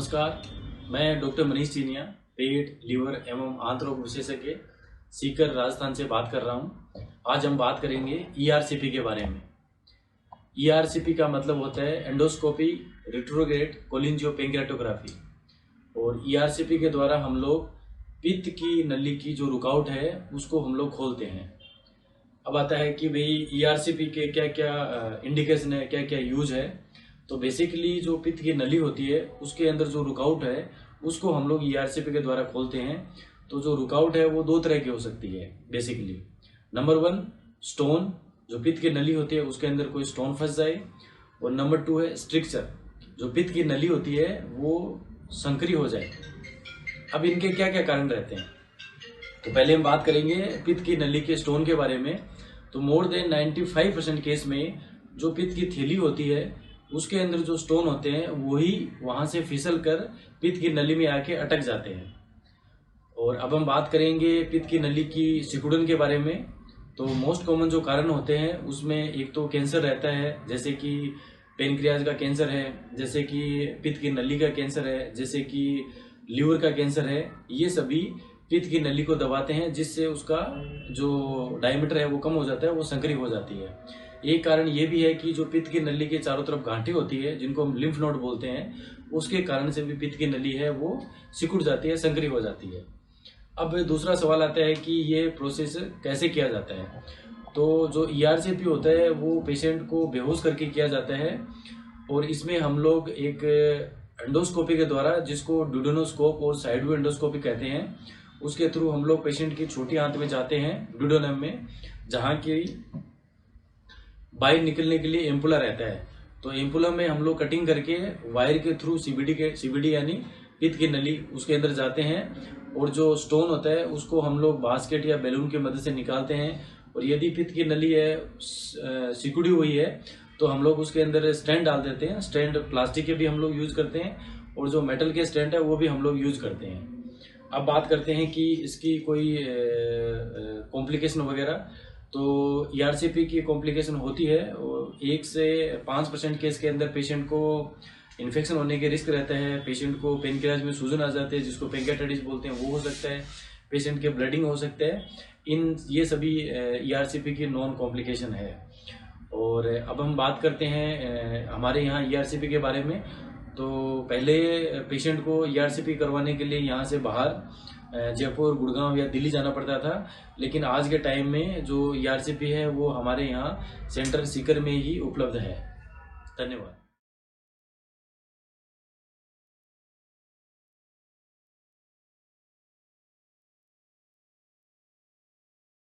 नमस्कार, मैं डॉक्टर मनीष चीनिया, पेट, लीवर एवं आंत रोग विशेषज्ञ सीकर राजस्थान से बात कर रहा हूं। आज हम बात करेंगे ईआरसीपी के बारे में। ईआरसीपी का मतलब होता है एंडोस्कोपी रिट्रोग्रेड कोलिंजियोपेंक्रेटोग्राफी। और ईआरसीपी के द्वारा हम लोग पित्त की नली की जो रुकावट है उसको हम लोग खोलते हैं। अब आता है कि भाई ईआरसीपी के क्या क्या इंडिकेशन है, क्या क्या यूज है। तो बेसिकली जो पित्त की नली होती है उसके अंदर जो रुकावट है उसको हम लोग ईआरसीपी के द्वारा खोलते हैं। तो जो रुकावट है वो दो तरह की हो सकती है बेसिकली। नंबर 1 स्टोन, जो पित्त की नली होती है उसके अंदर कोई स्टोन फंस जाए। और नंबर 2 है स्ट्रिक्चर, जो पित्त की नली होती है वो संकरी हो जाए। अब इनके क्या क्या कारण रहते हैं, तो पहले हम बात करेंगे पित्त की नली के स्टोन के बारे में। तो मोर देन 95% केस में जो पित्त की थैली होती है उसके अंदर जो स्टोन होते हैं वही वहां से फिसल कर पित्त की नली में आके अटक जाते हैं। और अब हम बात करेंगे पित्त की नली की सिकुड़न के बारे में। तो मोस्ट कॉमन जो कारण होते हैं उसमें एक तो कैंसर रहता है, जैसे कि पेनक्रियाज का कैंसर है, जैसे कि पित्त की नली का कैंसर है, जैसे कि लीवर का कैंसर है। ये सभी पित्त की नली को दबाते हैं जिससे उसका जो डायमीटर है वो कम हो जाता है, वो संकरी हो जाती है। एक कारण ये भी है कि जो पित्त की नली के चारों तरफ गांठें होती है जिनको हम लिम्फ नोड बोलते हैं, उसके कारण से भी पित्त की नली है वो सिकुड़ जाती है, संकरी हो जाती है। अब दूसरा सवाल आता है कि ये प्रोसेस कैसे किया जाता है। तो जो ईआरसीपी होता है वो पेशेंट को बेहोश करके किया जाता है। और इसमें हम लोग एक एंडोस्कोपी के द्वारा, जिसको ड्यूडेनोस्कोप और साइड एंडोस्कोपी कहते हैं, उसके थ्रू हम लोग पेशेंट की छोटी आंत में जाते हैं, ड्यूडेनम में, जहाँ की बाहर निकलने के लिए एम्पुला रहता है। तो एम्पुला में हम लोग कटिंग करके वायर के थ्रू सीबीडी यानी पित्त की नली उसके अंदर जाते हैं। और जो स्टोन होता है उसको हम लोग बास्केट या बैलून की मदद से निकालते हैं। और यदि पित्त की नली है सिकुड़ी हुई है तो हम लोग उसके अंदर स्टैंड डाल देते हैं। स्टैंड प्लास्टिक के भी हम लोग यूज करते हैं और जो मेटल के स्टैंड है वो भी हम लोग यूज करते हैं। अब बात करते हैं कि इसकी कोई कॉम्प्लिकेशन वगैरह। तो ईआरसीपी की कॉम्प्लिकेशन होती है और 1 से 5% केस के अंदर पेशेंट को इन्फेक्शन होने के रिस्क रहता है। पेशेंट को पेनक्रियाज में सूजन आ जाते हैं जिसको पेंक्रेटाइटिस बोलते हैं, वो हो सकता है। पेशेंट के ब्लीडिंग हो सकता है। ये सभी ईआरसीपी की नॉन कॉम्प्लिकेशन है। और अब हम बात करते हैं हमारे यहाँ ईआरसीपी के बारे में। तो पहले पेशेंट को ईआरसीपी करवाने के लिए यहाँ से बाहर जयपुर, गुड़गांव या दिल्ली जाना पड़ता था। लेकिन आज के टाइम में जो ईआरसीपी है वो हमारे यहाँ सेंटर सीकर में ही उपलब्ध है। धन्यवाद।